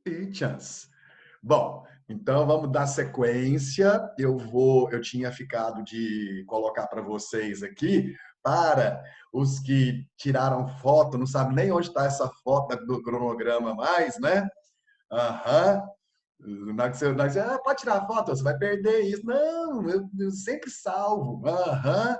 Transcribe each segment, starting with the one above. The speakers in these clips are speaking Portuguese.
e chance. Bom, então vamos dar sequência. Eu tinha ficado de colocar para vocês aqui, para os que tiraram foto, não sabe nem onde está essa foto do cronograma mais, né? Aham. Na hora que você, pode tirar foto, você vai perder isso. Não, eu sempre salvo. Aham,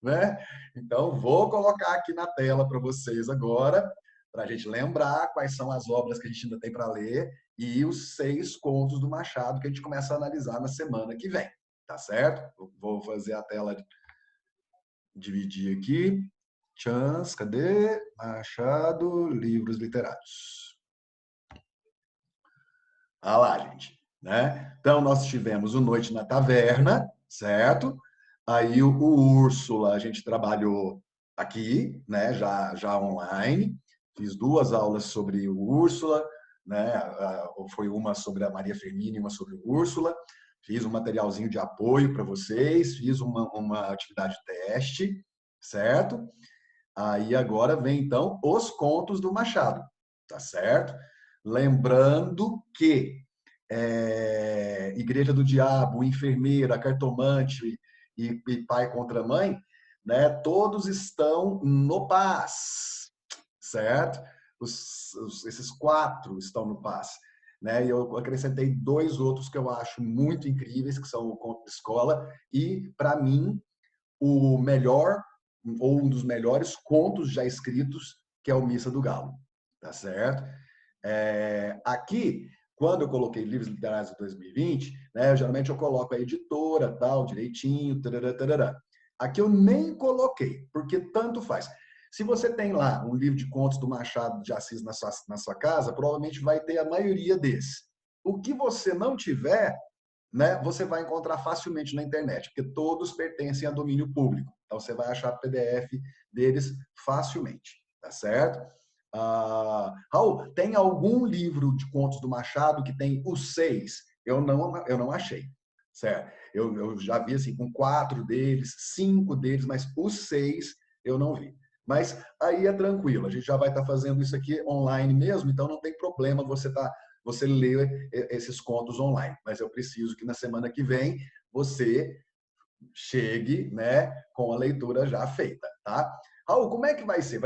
né? Então, vou colocar aqui na tela para vocês agora, para a gente lembrar quais são as obras que a gente ainda tem para ler e os 6 contos do Machado que a gente começa a analisar na semana que vem, tá certo? Eu vou fazer a tela dividir aqui. Chance, cadê? Machado, livros literários. Ah lá, gente, né? Então, nós tivemos o Noite na Taverna, certo? Aí o Úrsula, a gente trabalhou aqui, né? Já online. Fiz 2 aulas sobre o Úrsula, né? Foi uma sobre a Maria Firmina e uma sobre o Úrsula. Fiz um materialzinho de apoio para vocês, fiz uma atividade teste, certo? Aí agora vem então os contos do Machado, tá certo? Lembrando que Igreja do Diabo, Enfermeira, Cartomante e Pai contra Mãe, né? Todos estão no Paz, certo? Esses 4 estão no Paz. Né? E eu acrescentei 2 outros que eu acho muito incríveis, que são o Conto de Escola e, para mim, o melhor ou um dos melhores contos já escritos, que é o Missa do Galo, tá certo? Aqui, quando eu coloquei livros literários de 2020, né, geralmente eu coloco a editora, tal, direitinho, tarará, tarará. Aqui eu nem coloquei, porque tanto faz. Se você tem lá um livro de contos do Machado de Assis na sua casa, provavelmente vai ter a maioria desses. O que você não tiver, né, você vai encontrar facilmente na internet, porque todos pertencem a domínio público. Então, você vai achar PDF deles facilmente, tá certo? Raul, tem algum livro de contos do Machado que tem os 6? Eu não achei, certo? Eu já vi assim, com 4 deles, 5 deles, mas os 6 eu não vi. Mas aí é tranquilo, a gente já vai estar fazendo isso aqui online mesmo, então não tem problema você lê esses contos online. Mas eu preciso que na semana que vem você chegue, né, com a leitura já feita, tá? Raul, como é que vai ser?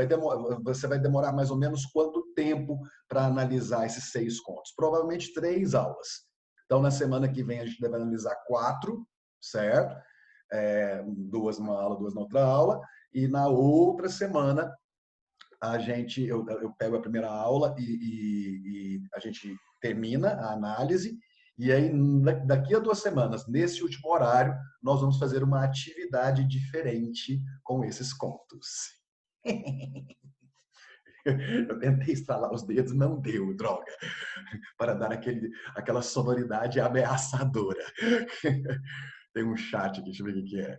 Você vai demorar mais ou menos quanto tempo para analisar esses 6 contos? Provavelmente 3 aulas. Então, na semana que vem, a gente deve analisar 4, certo? 2 numa aula, 2 na outra aula. E na outra semana, eu pego a primeira aula e a gente termina a análise, e aí daqui a 2 semanas, nesse último horário, nós vamos fazer uma atividade diferente com esses contos. Eu tentei estralar os dedos, não deu, droga, para dar aquela sonoridade ameaçadora. Tem um chat aqui, deixa eu ver o que é.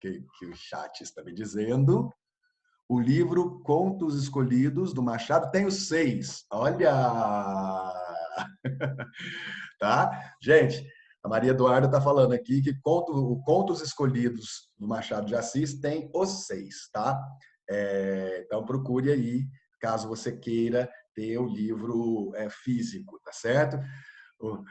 Que o chat está me dizendo. O livro Contos Escolhidos, do Machado, tem os 6. Olha! Tá? Gente, a Maria Eduarda está falando aqui que o Contos Escolhidos, do Machado de Assis, tem os 6, tá? Então, procure aí, caso você queira ter o livro físico, tá certo? Uh,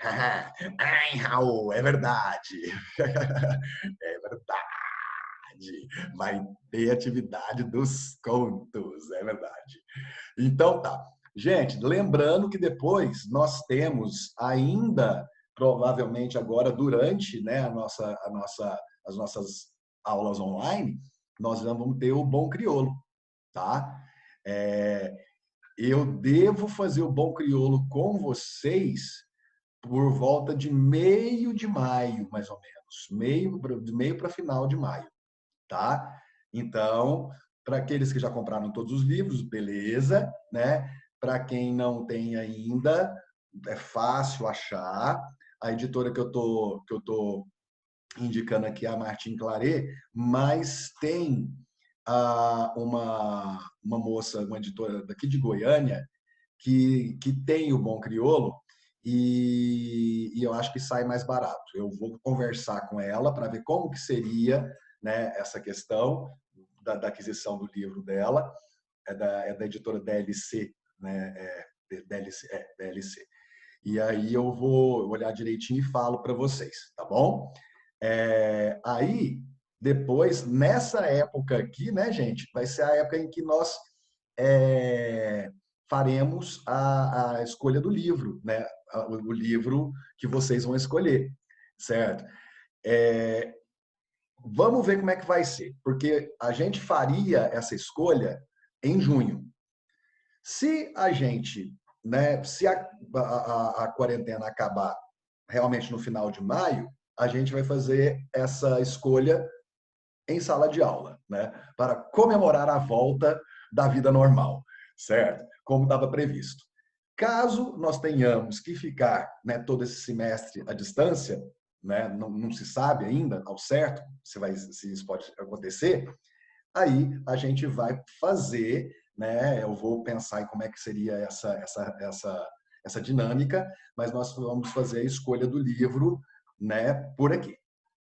Ai, Raul, é verdade. É verdade. Vai ter atividade dos contos, é verdade. Então tá. Gente, lembrando que depois nós temos ainda, provavelmente agora, durante, né, as nossas aulas online, nós vamos ter o Bom Crioulo, tá? É, eu devo fazer o Bom Crioulo com vocês por volta de meio de maio, mais ou menos. Meio para final de maio, tá? Então, para aqueles que já compraram todos os livros, beleza, né? Para quem não tem ainda, é fácil achar. A editora que eu tô indicando aqui é a Martin Claret, mas tem uma moça, uma editora daqui de Goiânia, que tem o Bom Crioulo e eu acho que sai mais barato. Eu vou conversar com ela para ver como que seria, né, essa questão da aquisição do livro dela. É da editora DLC, né, DLC, DLC. E aí eu vou olhar direitinho e falo para vocês, tá bom? Aí, depois, nessa época aqui, né, gente, vai ser a época em que nós faremos a escolha do livro, né? O livro que vocês vão escolher, certo? É, vamos ver como é que vai ser, porque a gente faria essa escolha em junho. Se a gente, né, se a quarentena acabar realmente no final de maio, a gente vai fazer essa escolha em sala de aula, né, para comemorar a volta da vida normal, certo? Como estava previsto. Caso nós tenhamos que ficar, né, todo esse semestre à distância, né, não se sabe ainda ao certo se isso pode acontecer, aí a gente vai fazer, né? Eu vou pensar em como é que seria essa dinâmica, mas nós vamos fazer a escolha do livro, né, por aqui,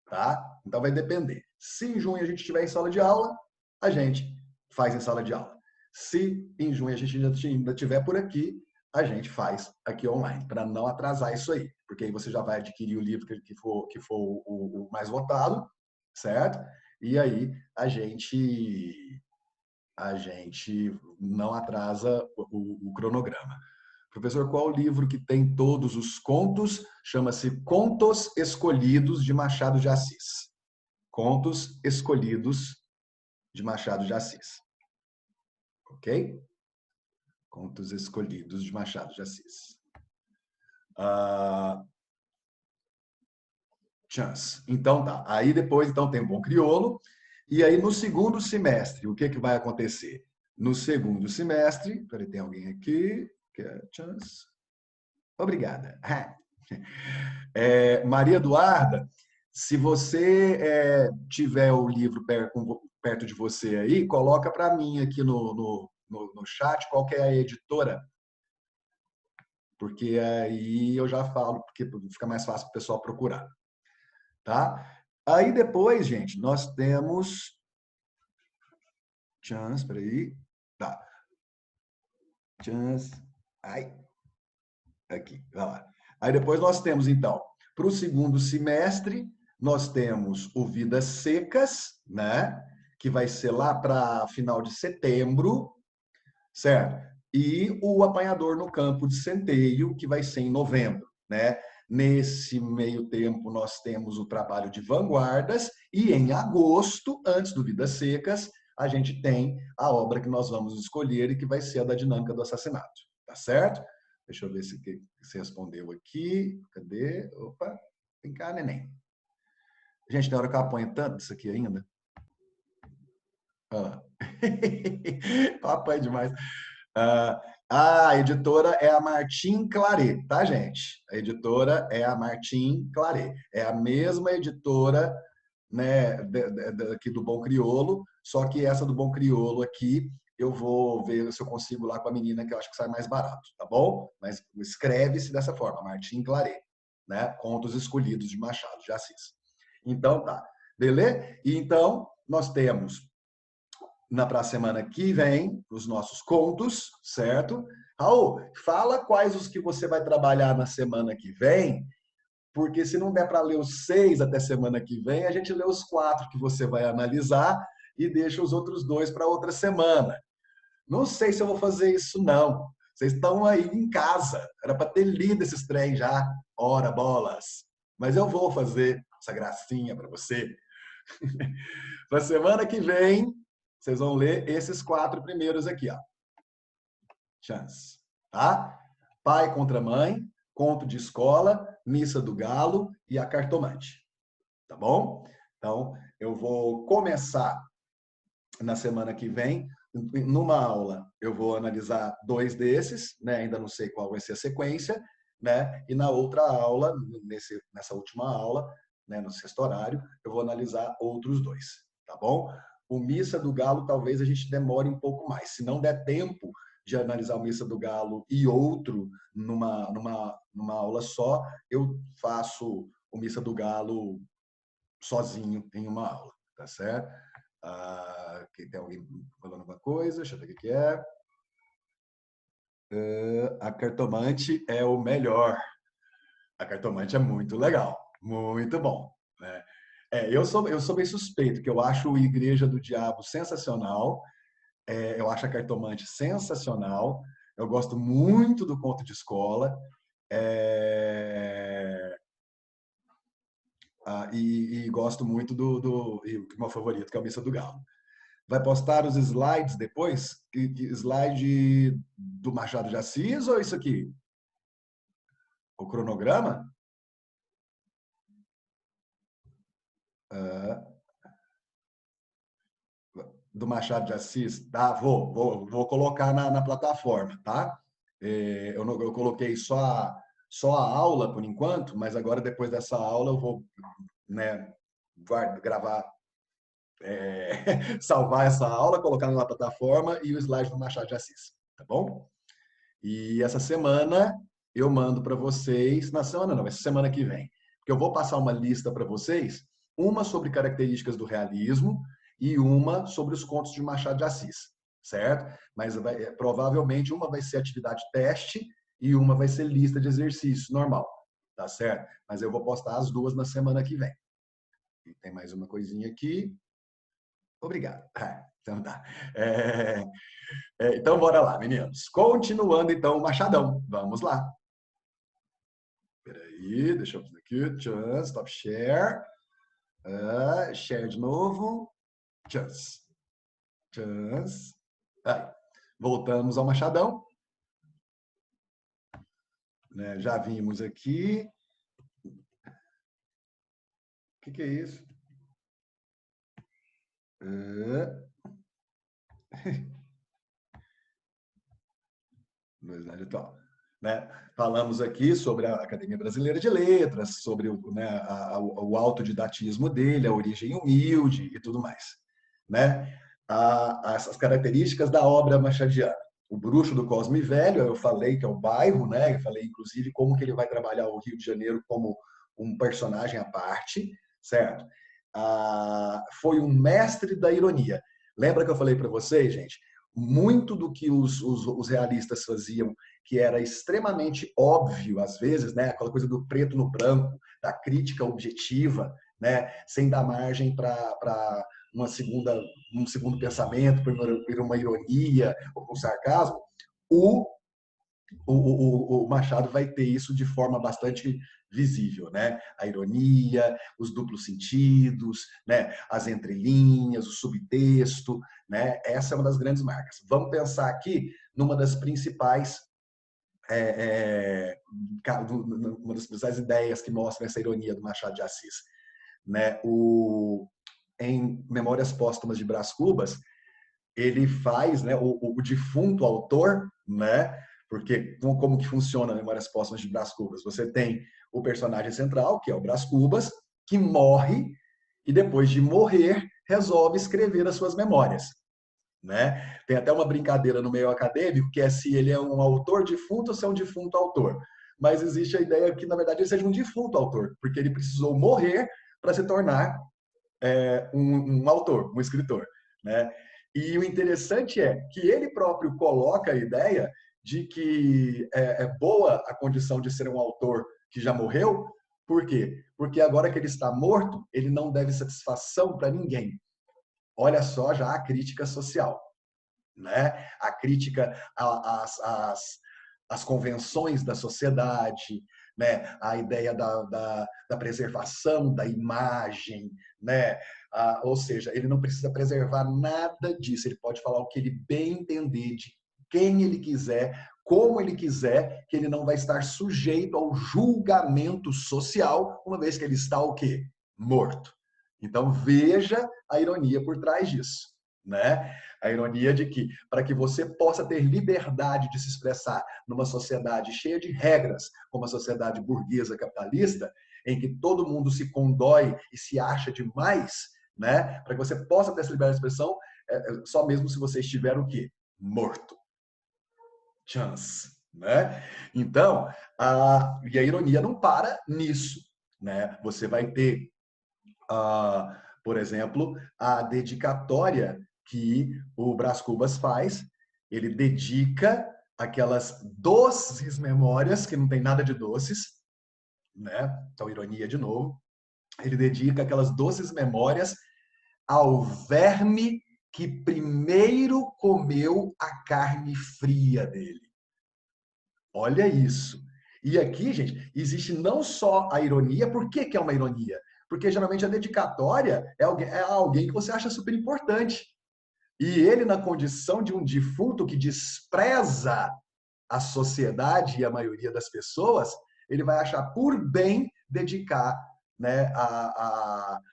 tá? Então vai depender. Se em junho a gente estiver em sala de aula, a gente faz em sala de aula. Se em junho a gente ainda estiver por aqui, a gente faz aqui online, para não atrasar isso aí, porque aí você já vai adquirir o livro que for o mais votado, certo? E aí a gente não atrasa o cronograma. Professor, qual o livro que tem todos os contos? Chama-se Contos Escolhidos de Machado de Assis. Contos Escolhidos de Machado de Assis. Ok? Contos Escolhidos de Machado de Assis. Chance. Então tá. Aí depois então tem o Bom Crioulo. E aí no segundo semestre, o que que vai acontecer? No segundo semestre, peraí, tem alguém aqui? Que é Chance. Obrigada. Maria Eduarda, se você tiver o livro perto de você aí, coloca para mim aqui no chat qual que é a editora, porque aí eu já falo, porque fica mais fácil para o pessoal procurar, tá? Aí depois, gente, nós temos... Chance, peraí. Tá. Chance. Ai, aqui, vai lá. Aí depois nós temos, então, para o segundo semestre, nós temos o Vidas Secas, né? Que vai ser lá para final de setembro, certo? E o Apanhador no Campo de Centeio, que vai ser em novembro, né? Nesse meio tempo, nós temos o trabalho de vanguardas, e em agosto, antes do Vidas Secas, a gente tem a obra que nós vamos escolher e que vai ser a da dinâmica do assassinato, tá certo? Deixa eu ver se você respondeu aqui. Cadê? Opa, vem cá, neném. Gente, tem hora que eu apanho tanto isso aqui ainda. Ah. Eu apanho demais. A editora é a Martim Claret, tá, gente? A editora é a Martim Claret. É a mesma editora, né, aqui do Bom Crioulo, só que essa do Bom Crioulo aqui, eu vou ver se eu consigo lá com a menina, que eu acho que sai mais barato, tá bom? Mas escreve-se dessa forma, Martim Claret, né? Contos Escolhidos de Machado de Assis. Então, tá. Beleza? E então, nós temos para a semana que vem, os nossos contos, certo? Raul, fala quais os que você vai trabalhar na semana que vem, porque se não der para ler os 6 até semana que vem, a gente lê os 4 que você vai analisar e deixa os outros 2 para outra semana. Não sei se eu vou fazer isso, não. Vocês estão aí em casa. Era para ter lido esses trem já. Ora, bolas. Mas eu vou fazer essa gracinha para você. Para semana que vem, vocês vão ler esses 4 primeiros aqui, ó. Chance, tá? Pai contra mãe, conto de escola, missa do galo e a cartomante, tá bom? Então, eu vou começar na semana que vem. Numa aula, eu vou analisar 2 desses, né? Ainda não sei qual vai ser a sequência, né? E na outra aula, nessa última aula, né, no sexto horário, eu vou analisar outros 2, tá bom? O Missa do Galo, talvez a gente demore um pouco mais. Se não der tempo de analisar o Missa do Galo e outro numa aula só, eu faço o Missa do Galo sozinho em uma aula, tá certo? Aqui tem alguém falando alguma coisa, deixa eu ver o que é. A Cartomante é o melhor. A Cartomante é muito legal, muito bom, né? Eu sou bem suspeito, que eu acho o Igreja do Diabo sensacional, eu acho a Cartomante sensacional, eu gosto muito do Conto de Escola, é, e gosto muito e o meu favorito, que é o Missa do Galo. Vai postar os slides depois? Slide do Machado de Assis ou isso aqui? O cronograma? Ah, do Machado de Assis? Tá, vou colocar na plataforma, tá? Eu coloquei só a aula por enquanto, mas agora depois dessa aula eu vou, né, gravar, salvar essa aula, colocar na plataforma e o slide do Machado de Assis, tá bom? E essa semana eu mando para vocês, na semana não, essa semana que vem, porque eu vou passar uma lista para vocês, uma sobre características do realismo e uma sobre os contos de Machado de Assis, certo? Mas provavelmente uma vai ser atividade teste e uma vai ser lista de exercícios normal, tá certo? Mas eu vou postar as duas na semana que vem. E tem mais uma coisinha aqui. Obrigado. Então tá. Então, bora lá, meninos. Continuando, então, o Machadão. Vamos lá. Peraí, deixa eu fazer aqui. Chance, stop share. Share de novo. Chance. Chance. Aí. Voltamos ao Machadão. Né, já vimos aqui. O que é isso? No slide atual. Né? Falamos aqui sobre a Academia Brasileira de Letras, sobre né, o autodidatismo dele, a origem humilde e tudo mais. Né? Essas características da obra machadiana. O Bruxo do Cosme Velho, eu falei que é o bairro, né? Eu falei, inclusive, como que ele vai trabalhar o Rio de Janeiro como um personagem à parte, certo? Foi um mestre da ironia. Lembra que eu falei para vocês, gente? Muito do que os realistas faziam, que era extremamente óbvio às vezes, né? Aquela coisa do preto no branco, da crítica objetiva, né? Sem dar margem para um segundo pensamento, para uma ironia ou para um sarcasmo, o, o Machado vai ter isso de forma bastante visível, né? A ironia, os duplos sentidos, né? As entrelinhas, o subtexto, né? Essa é uma das grandes marcas. Vamos pensar aqui numa das principais uma das principais ideias que mostra essa ironia do Machado de Assis, né? Em Memórias Póstumas de Brás Cubas, ele faz, né, o defunto autor, né? Porque como que funciona Memórias Póstumas de Brás Cubas? Você tem o personagem central, que é o Brás Cubas, que morre e depois de morrer resolve escrever as suas memórias, né? Tem até uma brincadeira no meio acadêmico que é se ele é um autor defunto ou se é um defunto autor. Mas existe a ideia que, na verdade, ele seja um defunto autor, porque ele precisou morrer para se tornar um autor, um escritor, né? E o interessante é que ele próprio coloca a ideia de que é boa a condição de ser um autor que já morreu. Por quê? Porque agora que ele está morto, ele não deve satisfação para ninguém. Olha só já a crítica social, né? A crítica às convenções da sociedade, né? A ideia da preservação da imagem, né? Ou seja, ele não precisa preservar nada disso, ele pode falar o que ele bem entender, de quem ele quiser, como ele quiser, que ele não vai estar sujeito ao julgamento social, uma vez que ele está o quê? Morto. Então veja a ironia por trás disso, né? A ironia de que, para que você possa ter liberdade de se expressar numa sociedade cheia de regras, como a sociedade burguesa capitalista, em que todo mundo se condói e se acha demais, né? Para que você possa ter essa liberdade de expressão, só mesmo se você estiver o quê? Morto. Chance, né? Então, e a ironia não para nisso, né? Você vai ter por exemplo, a dedicatória que o Brás Cubas faz, ele dedica aquelas doces memórias, que não tem nada de doces, né? Então, ironia de novo. Ele dedica aquelas doces memórias ao verme que primeiro comeu a carne fria dele. Olha isso. E aqui, gente, existe não só a ironia. Por que que é uma ironia? Porque geralmente a dedicatória é alguém que você acha super importante. E ele, na condição de um defunto que despreza a sociedade e a maioria das pessoas, ele vai achar por bem dedicar, né,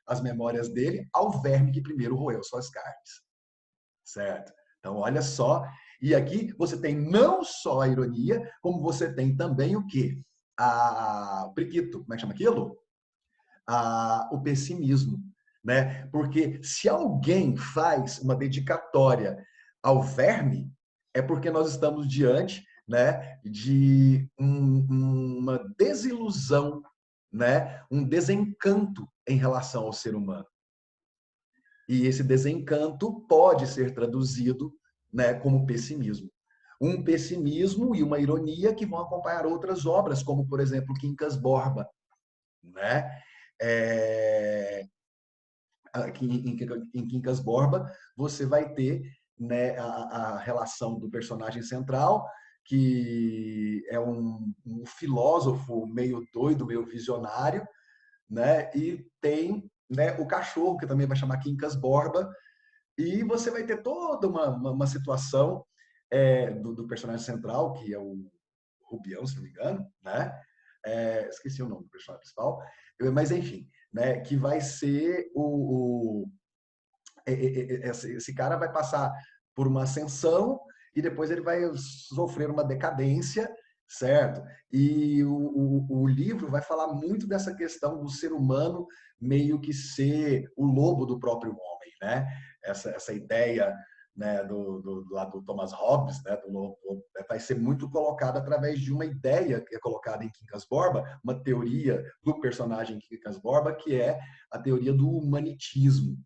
as memórias dele ao verme que primeiro roeu suas carnes. Certo? Então, olha só. E aqui você tem não só a ironia, como você tem também o quê? O priquito, como é que chama aquilo? O pessimismo, né? Porque se alguém faz uma dedicatória ao verme, é porque nós estamos diante, né, de uma desilusão, né, um desencanto em relação ao ser humano. E esse desencanto pode ser traduzido, né, como pessimismo. Um pessimismo e uma ironia que vão acompanhar outras obras, como, por exemplo, Quincas Borba, né? Aqui em Quincas Borba, você vai ter, né, a relação do personagem central, que é um filósofo meio doido, meio visionário, né? E tem, né, o cachorro, que também vai chamar Quincas Borba, e você vai ter toda uma situação do personagem central, que é o Rubião, se não me engano, né? Esqueci o nome do personagem principal, mas enfim, né? Que vai ser esse cara vai passar por uma ascensão e depois ele vai sofrer uma decadência, certo? E o livro vai falar muito dessa questão do ser humano meio que ser o lobo do próprio homem, né? Essa ideia, né, lá do Thomas Hobbes, né, do lobo, vai ser muito colocada através de uma ideia que é colocada em Quincas Borba, uma teoria do personagem Quincas Borba, que é a teoria do humanitismo,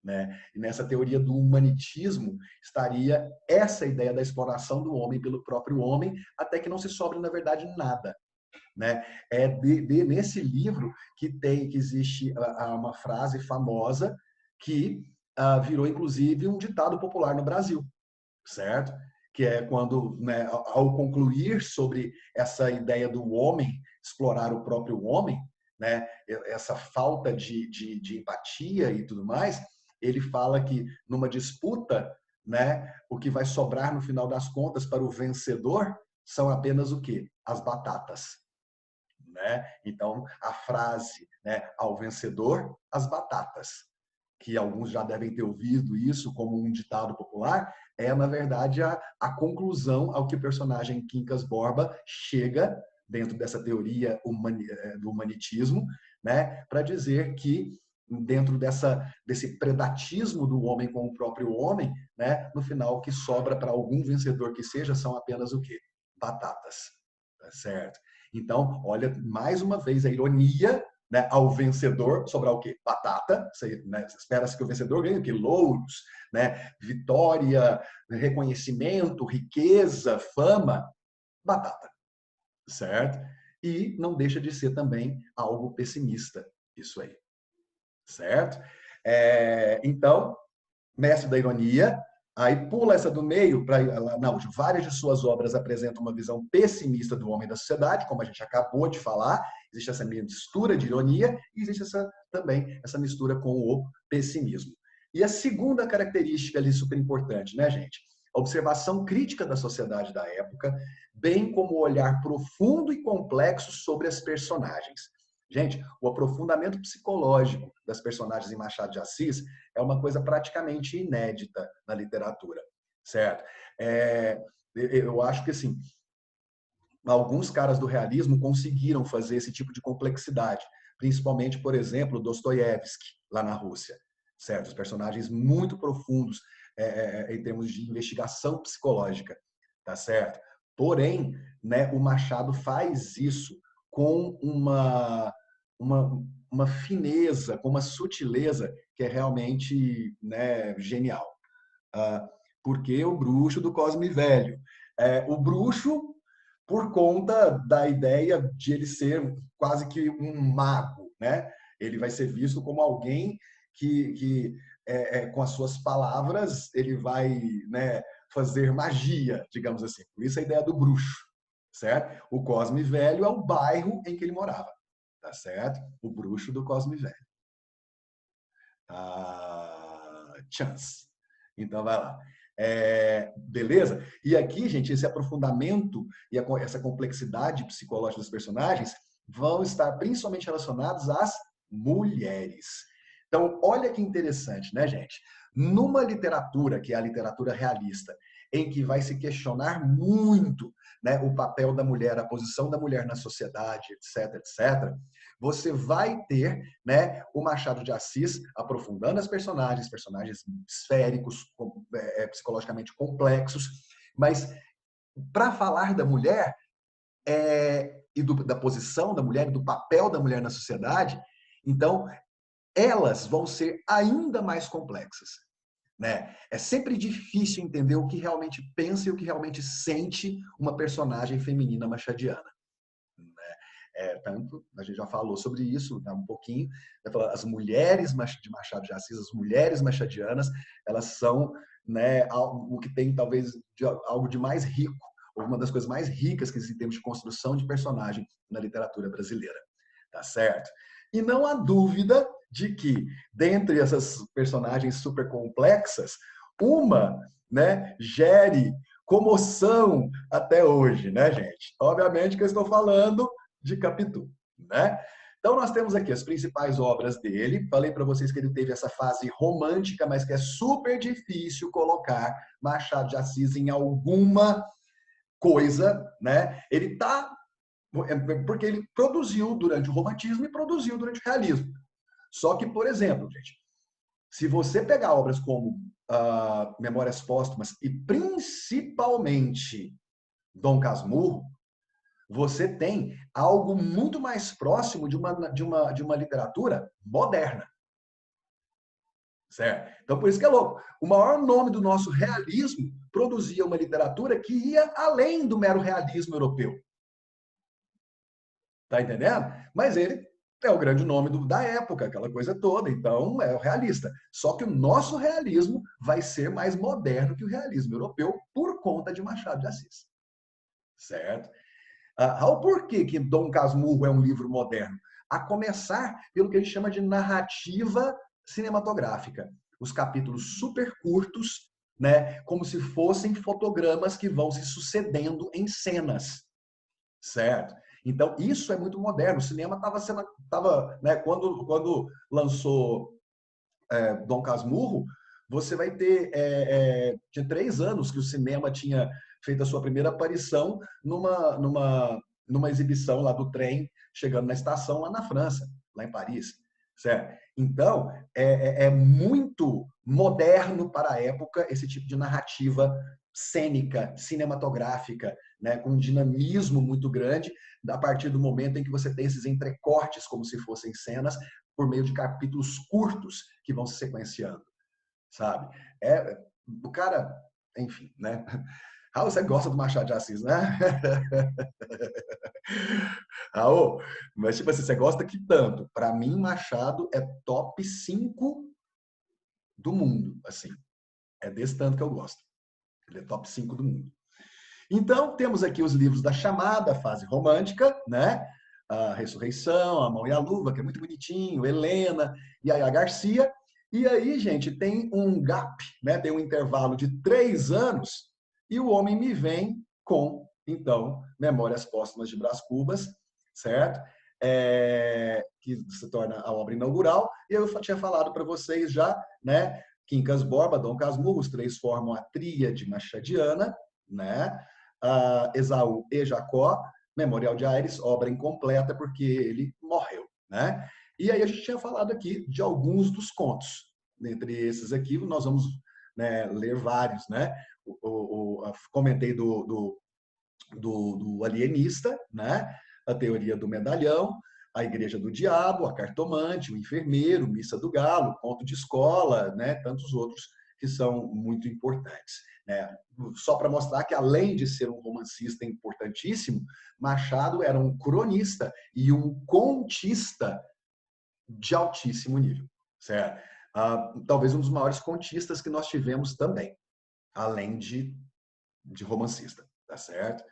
né? E nessa teoria do humanitismo estaria essa ideia da exploração do homem pelo próprio homem, até que não se sobre, na verdade, nada. Né? É nesse livro que existe uma frase famosa que virou, inclusive, um ditado popular no Brasil, certo? Que é quando, né, ao concluir sobre essa ideia do homem explorar o próprio homem, né, essa falta de empatia e tudo mais, ele fala que numa disputa, né, o que vai sobrar no final das contas para o vencedor são apenas o quê? As batatas. Né? Então, a frase, né, ao vencedor, as batatas, que alguns já devem ter ouvido isso como um ditado popular, é, na verdade, a conclusão ao que o personagem Quincas Borba chega dentro dessa teoria do humanitismo, né, para dizer que dentro desse predatismo do homem com o próprio homem, né, no final, o que sobra para algum vencedor que seja são apenas o quê? Batatas. Tá certo? Então, olha, mais uma vez, a ironia, né, ao vencedor sobrar o quê? Batata. Você, né, espera-se que o vencedor ganhe o quê? Louros, né? Vitória, reconhecimento, riqueza, fama. Batata, certo? E não deixa de ser também algo pessimista, isso aí, certo? Então, mestre da ironia, aí pula essa do meio para na última. Várias de suas obras apresentam uma visão pessimista do homem e da sociedade, como a gente acabou de falar. Existe essa mistura de ironia e existe também essa mistura com o pessimismo. E a segunda característica ali super importante, né, gente? A observação crítica da sociedade da época, bem como o olhar profundo e complexo sobre as personagens. Gente, o aprofundamento psicológico das personagens em Machado de Assis é uma coisa praticamente inédita na literatura, certo? Eu acho que, assim, alguns caras do realismo conseguiram fazer esse tipo de complexidade, principalmente, por exemplo, Dostoiévski, lá na Rússia, certo? Os personagens muito profundos em termos de investigação psicológica, tá certo? Porém, né, o Machado faz isso com uma fineza, com uma sutileza que é realmente, né, genial. Porque o bruxo do Cosme Velho. O bruxo, por conta da ideia de ele ser quase que um mago, né? Ele vai ser visto como alguém que com as suas palavras, ele vai, né, fazer magia, digamos assim. Por isso a ideia do bruxo, certo? O Cosme Velho é o bairro em que ele morava, tá certo? O bruxo do Cosme Velho. Chance. Então, vai lá. Beleza? E aqui, gente, esse aprofundamento e essa complexidade psicológica dos personagens vão estar principalmente relacionados às mulheres. Então, olha que interessante, né, gente? Numa literatura, que é a literatura realista, em que vai se questionar muito, né, o papel da mulher, a posição da mulher na sociedade, etc., etc., você vai ter, né, o Machado de Assis aprofundando as personagens esféricos, psicologicamente complexos, mas para falar da mulher da posição da mulher e do papel da mulher na sociedade, então elas vão ser ainda mais complexas. Né? É sempre difícil entender o que realmente pensa e o que realmente sente uma personagem feminina machadiana. Tanto, a gente já falou sobre isso, né, um pouquinho, as mulheres de Machado de Assis, as mulheres machadianas, elas são, né, o que tem talvez algo de mais rico, ou uma das coisas mais ricas que existem em termos de construção de personagem na literatura brasileira, tá certo? E não há dúvida de que, dentre essas personagens super complexas, uma, né, gere comoção até hoje, né, gente? Obviamente que eu estou falando de Capitu, né? Então nós temos aqui as principais obras dele. Falei para vocês que ele teve essa fase romântica, mas que é super difícil colocar Machado de Assis em alguma coisa, né? Ele tá porque ele produziu durante o romantismo e produziu durante o realismo. Só que, por exemplo, gente, se você pegar obras como Memórias Póstumas e principalmente Dom Casmurro, você tem algo muito mais próximo de uma literatura moderna. Certo? Então, por isso que é louco. O maior nome do nosso realismo produzia uma literatura que ia além do mero realismo europeu. Tá entendendo? Mas ele é o grande nome da época, aquela coisa toda. Então, é o realista. Só que o nosso realismo vai ser mais moderno que o realismo europeu por conta de Machado de Assis. Certo? O porquê que Dom Casmurro é um livro moderno? A começar pelo que a gente chama de narrativa cinematográfica. Os capítulos super curtos, né, como se fossem fotogramas que vão se sucedendo em cenas, certo? Então, isso é muito moderno. O cinema estava, né, quando lançou Dom Casmurro, você vai ter de 3 anos que o cinema tinha feito a sua primeira aparição numa exibição lá do trem, chegando na estação lá na França, lá em Paris. Certo? Então, é muito moderno para a época esse tipo de narrativa cênica, cinematográfica, né, com um dinamismo muito grande, a partir do momento em que você tem esses entrecortes, como se fossem cenas, por meio de capítulos curtos que vão se sequenciando, sabe? O cara, enfim, né? Raul, você gosta do Machado de Assis, né? Raul, mas tipo assim, você gosta que tanto? Para mim, Machado é top 5 do mundo, assim. É desse tanto que eu gosto. Ele é top 5 do mundo. Então, temos aqui os livros da chamada fase romântica, né? A Ressurreição, A Mão e a Luva, que é muito bonitinho, Helena, Yaya Garcia. E aí, gente, tem um gap, né? Tem um intervalo de 3 anos e o homem me vem com, então, Memórias Póstumas de Brás Cubas, certo? Que se torna a obra inaugural. E eu tinha falado para vocês já, né? Quincas Borba, Dom Casmurro, os 3 formam a tríade machadiana, né? Esaú e Jacó, Memorial de Aires, obra incompleta porque ele morreu, né? E aí a gente tinha falado aqui de alguns dos contos. Entre esses aqui, nós vamos, né, ler vários, né? Comentei do alienista, né? A teoria do medalhão, a igreja do diabo, a cartomante, o enfermeiro, missa do galo, conto de escola, né? Tantos outros que são muito importantes, né? Só para mostrar que, além de ser um romancista importantíssimo, Machado era um cronista e um contista de altíssimo nível, certo? Talvez um dos maiores contistas que nós tivemos também, além de romancista, tá certo?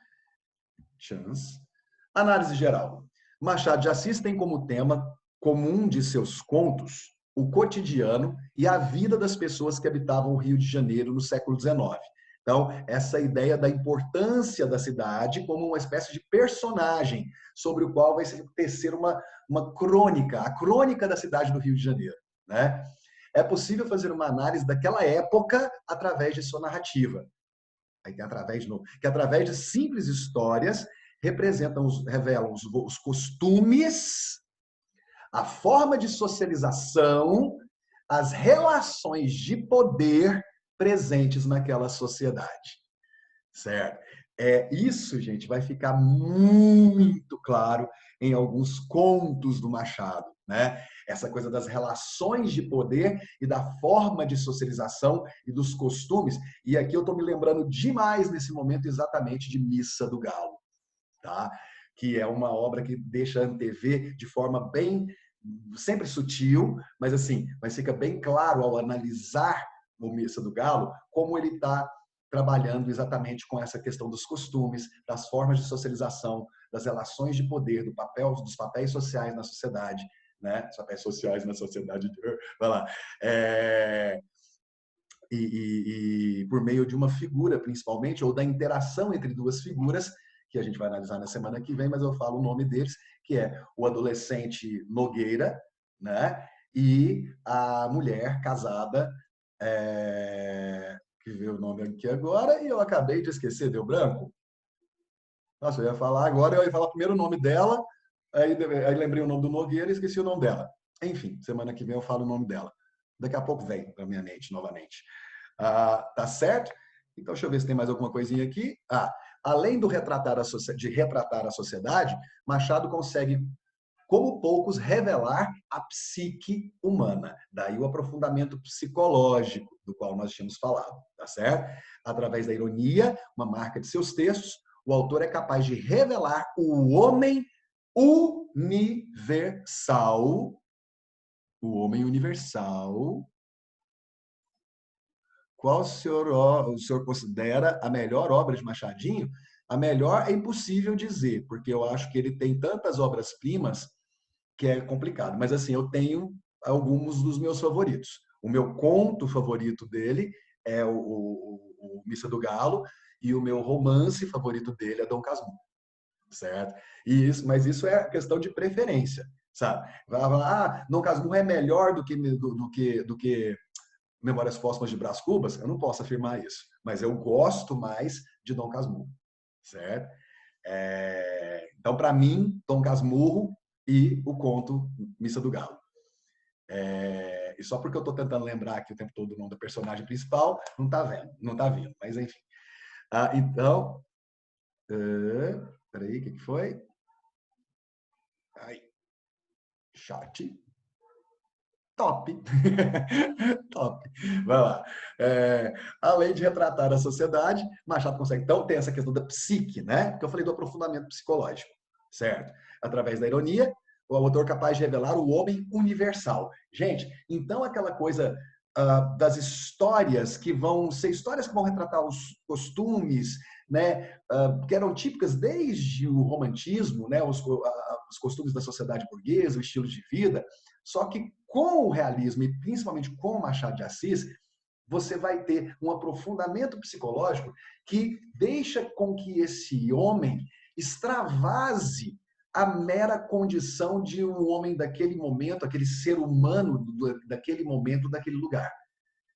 Chance. Análise geral. Machado de Assis tem como tema comum de seus contos o cotidiano e a vida das pessoas que habitavam o Rio de Janeiro no século XIX. Então, essa ideia da importância da cidade como uma espécie de personagem sobre o qual vai tecer uma crônica, a crônica da cidade do Rio de Janeiro, né? É possível fazer uma análise daquela época através de sua narrativa. Aí tem através de novo, que através de simples histórias revelam os costumes, a forma de socialização, as relações de poder presentes naquela sociedade, certo? Isso, gente, vai ficar muito claro em alguns contos do Machado, né? Essa coisa das relações de poder e da forma de socialização e dos costumes. E aqui eu estou me lembrando demais nesse momento exatamente de Missa do Galo, tá? Que é uma obra que deixa antever de forma bem, sempre sutil, mas assim, mas fica bem claro ao analisar o Missa do Galo, como ele está trabalhando exatamente com essa questão dos costumes, das formas de socialização, das relações de poder, dos papéis sociais na sociedade, né? Os papéis sociais na sociedade, vai lá. E por meio de uma figura, principalmente, ou da interação entre duas figuras, que a gente vai analisar na semana que vem, mas eu falo o nome deles, que é o adolescente Nogueira, né? E a mulher casada, que vê o nome aqui agora, e eu acabei de esquecer, deu branco? Nossa, eu ia falar agora, eu ia falar primeiro o nome dela, aí lembrei o nome do Nogueira e esqueci o nome dela. Enfim, semana que vem eu falo o nome dela. Daqui a pouco vem para minha mente novamente. Tá certo? Então, deixa eu ver se tem mais alguma coisinha aqui. Além de retratar a sociedade, Machado consegue, como poucos, revelar a psique humana. Daí o aprofundamento psicológico do qual nós tínhamos falado, tá certo? Através da ironia, uma marca de seus textos, o autor é capaz de revelar o homem universal. O homem universal. Qual o senhor considera a melhor obra de Machadinho? A melhor é impossível dizer, porque eu acho que ele tem tantas obras-primas que é complicado. Mas, assim, eu tenho alguns dos meus favoritos. O meu conto favorito dele é o Missa do Galo, e o meu romance favorito dele é Dom Casmurro, certo? Mas isso é questão de preferência, sabe? Vai falar, Dom Casmurro é melhor do que Memórias Póstumas de Brás Cubas? Eu não posso afirmar isso, mas eu gosto mais de Dom Casmurro, certo? Então, para mim, Dom Casmurro e o conto Missa do Galo. E só porque eu estou tentando lembrar aqui o tempo todo o nome do personagem principal, não está vendo, não está vindo, mas enfim. Então, peraí, o que foi? Ai, chat. Top. Top. Vai lá. Além de retratar a sociedade, Machado consegue, então, ter essa questão da psique, né? Que eu falei do aprofundamento psicológico, certo? Através da ironia, o autor capaz de revelar o homem universal. Gente, então aquela coisa das histórias que vão ser histórias que vão retratar os costumes, né? Que eram típicas desde o romantismo, né? Os costumes da sociedade burguesa, o estilo de vida, só que com o realismo e principalmente com o Machado de Assis, você vai ter um aprofundamento psicológico que deixa com que esse homem extravase a mera condição de um homem daquele momento, aquele ser humano daquele momento, daquele lugar,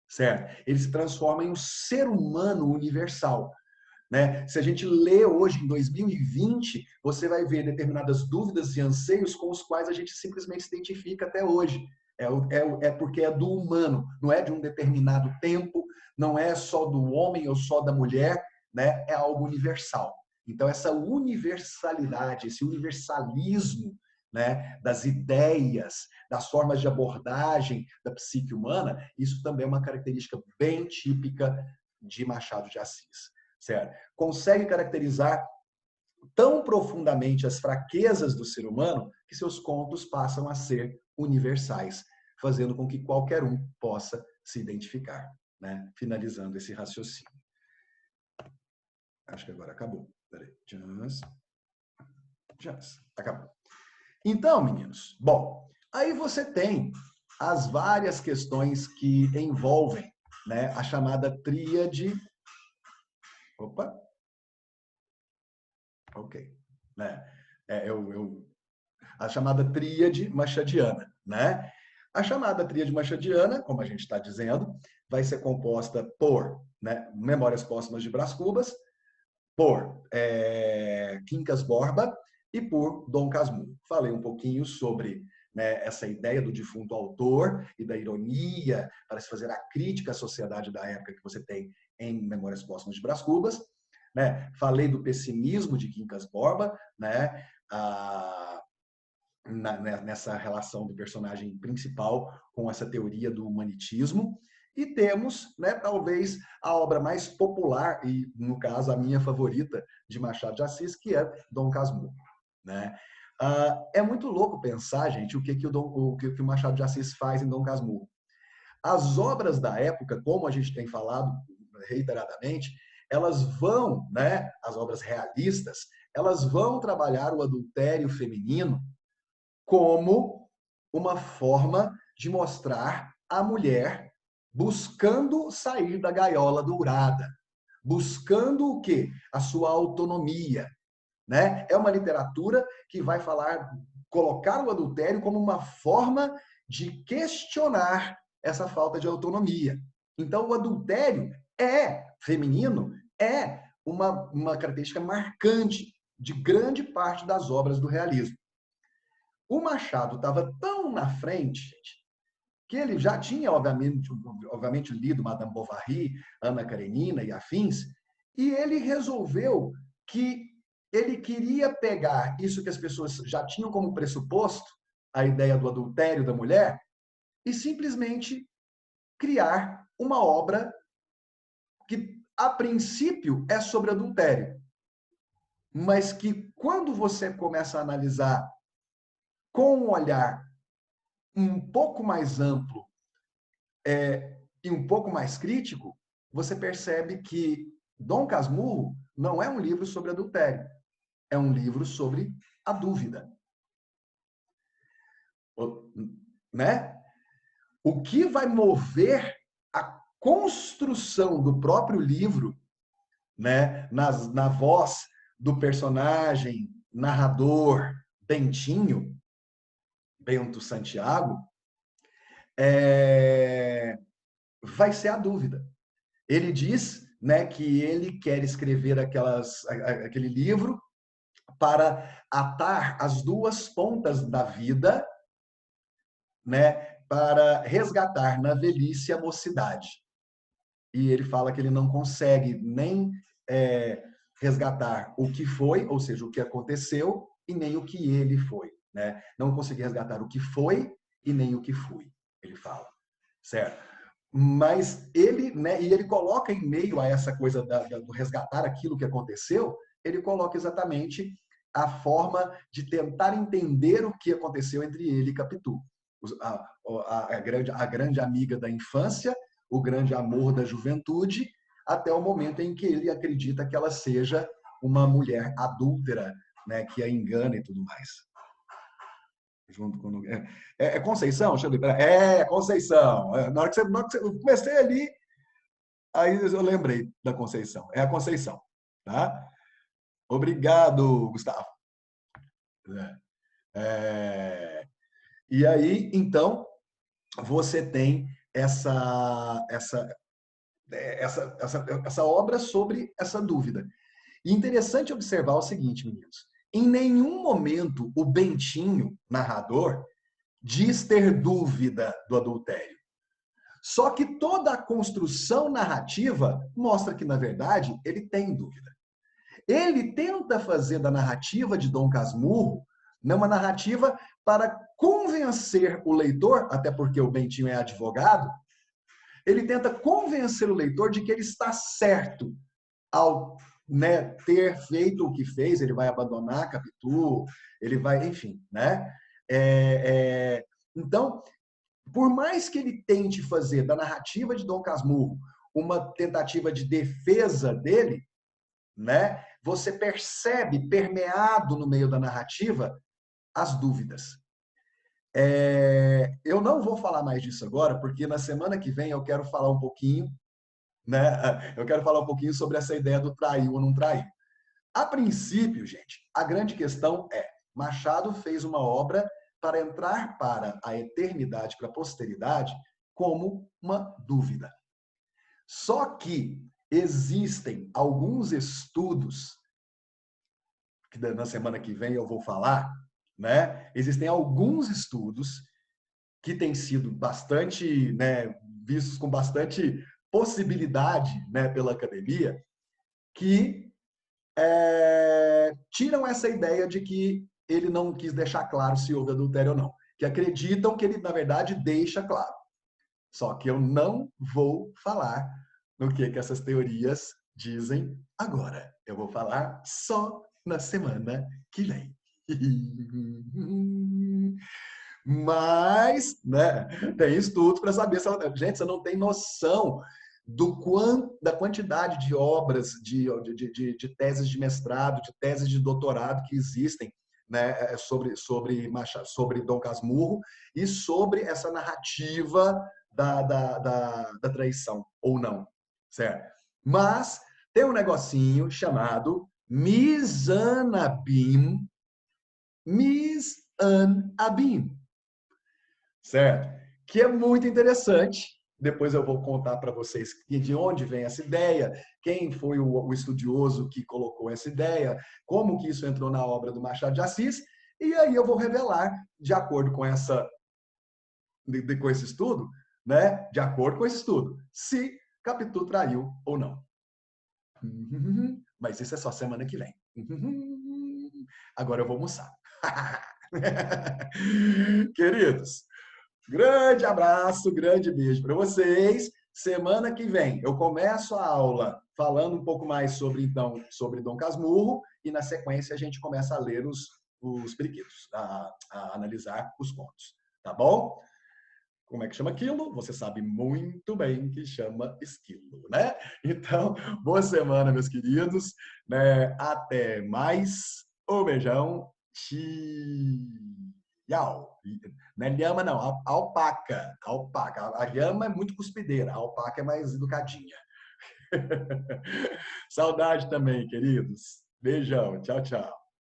certo? Ele se transforma em um ser humano universal. Né? Se a gente lê hoje, em 2020, você vai ver determinadas dúvidas e anseios com os quais a gente simplesmente se identifica até hoje. Porque é do humano, não é de um determinado tempo, não é só do homem ou só da mulher, né? É algo universal. Então, essa universalidade, esse universalismo, né, das ideias, das formas de abordagem da psique humana, isso também é uma característica bem típica de Machado de Assis, certo? Consegue caracterizar tão profundamente as fraquezas do ser humano que seus contos passam a ser universais, fazendo com que qualquer um possa se identificar, né? Finalizando esse raciocínio. Acho que agora acabou. Peraí. Acabou. Então, meninos, bom, aí você tem as várias questões que envolvem, né, a chamada tríade. Opa! Ok. Né? A chamada tríade machadiana, né? A chamada tríade machadiana, como a gente está dizendo, vai ser composta por, né, Memórias Póstumas de Brás Cubas, por Quincas Borba e por Dom Casmurro. Falei um pouquinho sobre, né, essa ideia do defunto autor e da ironia para se fazer a crítica à sociedade da época que você tem em Memórias Póstumas de Brás Cubas. Né? Falei do pessimismo de Quincas Borba, né? Nessa relação do personagem principal com essa teoria do humanitismo. E temos, né, talvez, a obra mais popular, e, no caso, a minha favorita de Machado de Assis, que é Dom Casmurro. Né? É muito louco pensar, gente, o que o Machado de Assis faz em Dom Casmurro. As obras da época, como a gente tem falado reiteradamente, elas vão, né, as obras realistas, elas vão trabalhar o adultério feminino como uma forma de mostrar a mulher buscando sair da gaiola dourada, buscando o quê? A sua autonomia, né? É uma literatura que vai colocar o adultério como uma forma de questionar essa falta de autonomia. Então, o adultério feminino é uma característica marcante de grande parte das obras do realismo. O Machado estava tão na frente, gente, que ele já tinha, obviamente, lido Madame Bovary, Ana Karenina e afins, e ele resolveu que ele queria pegar isso que as pessoas já tinham como pressuposto, a ideia do adultério da mulher, e simplesmente criar uma obra que, a princípio, é sobre adultério, mas que, quando você começa a analisar com um olhar um pouco mais amplo e um pouco mais crítico, você percebe que Dom Casmurro não é um livro sobre adultério, é um livro sobre a dúvida. Né? O que vai mover a construção do próprio livro, né, na voz do personagem narrador Bentinho, Bento Santiago, vai ser a dúvida. Ele diz, né, que ele quer escrever aquele livro para atar as duas pontas da vida, né, para resgatar na velhice a mocidade. E ele fala que ele não consegue nem resgatar o que foi, ou seja, o que aconteceu, e nem o que ele foi. Né? Não consegui resgatar o que foi e nem o que fui, ele fala. Certo? Mas ele, né, e ele coloca em meio a essa coisa do resgatar aquilo que aconteceu, ele coloca exatamente a forma de tentar entender o que aconteceu entre ele e Capitu. A grande amiga da infância, o grande amor da juventude, até o momento em que ele acredita que ela seja uma mulher adúltera, né, que a engana e tudo mais. Junto com... Conceição, Xavier? Conceição. Na hora que eu comecei ali, aí eu lembrei da Conceição. É a Conceição. Tá? Obrigado, Gustavo. E aí, então, você tem essa obra sobre essa dúvida. E interessante observar o seguinte, meninos. Em nenhum momento o Bentinho, narrador, diz ter dúvida do adultério. Só que toda a construção narrativa mostra que, na verdade, ele tem dúvida. Ele tenta fazer da narrativa de Dom Casmurro Numa narrativa para convencer o leitor, até porque o Bentinho é advogado, ele tenta convencer o leitor de que ele está certo ao, né, ter feito o que fez. Ele vai abandonar Capitu, ele vai, enfim, né? Então, por mais que ele tente fazer da narrativa de Dom Casmurro uma tentativa de defesa dele, né? Você percebe permeado no meio da narrativa as dúvidas. Eu não vou falar mais disso agora, porque na semana que vem eu quero falar um pouquinho, né? Eu quero falar um pouquinho sobre essa ideia do traiu ou não traiu. A princípio, gente, a grande questão é: Machado fez uma obra para entrar para a eternidade, para a posteridade, como uma dúvida. Só que existem alguns estudos, que na semana que vem eu vou falar, né? Existem alguns estudos que têm sido bastante, né, vistos com bastante possibilidade, né, pela academia, que tiram essa ideia de que ele não quis deixar claro se houve adultério ou não, que acreditam que ele, na verdade, deixa claro. Só que eu não vou falar no que essas teorias dizem agora. Eu vou falar só na semana que vem. Mas, né, tem estudos para saber se ela... Gente, você não tem noção da quantidade de obras, de teses de mestrado, de teses de doutorado que existem, né, sobre Dom Casmurro e sobre essa narrativa da traição, ou não, certo? Mas tem um negocinho chamado Mizanabim, certo? Que é muito interessante. Depois eu vou contar para vocês de onde vem essa ideia, quem foi o estudioso que colocou essa ideia, como que isso entrou na obra do Machado de Assis, e aí eu vou revelar, de acordo com com esse estudo, né? De acordo com esse estudo, se Capitu traiu ou não. Mas isso é só semana que vem. Agora eu vou almoçar. Queridos, grande abraço, grande beijo para vocês. Semana que vem eu começo a aula falando um pouco mais sobre Dom Casmurro, e na sequência a gente começa a ler os periquitos, a analisar os contos, tá bom? Como é que chama aquilo? Você sabe muito bem que chama esquilo, né? Então, boa semana, meus queridos, né? Até mais. Um beijão. Tchau. Não é lhama, não. Alpaca. Alpaca. A lhama é muito cuspideira. A alpaca é mais educadinha. Saudade também, queridos. Beijão. Tchau, tchau.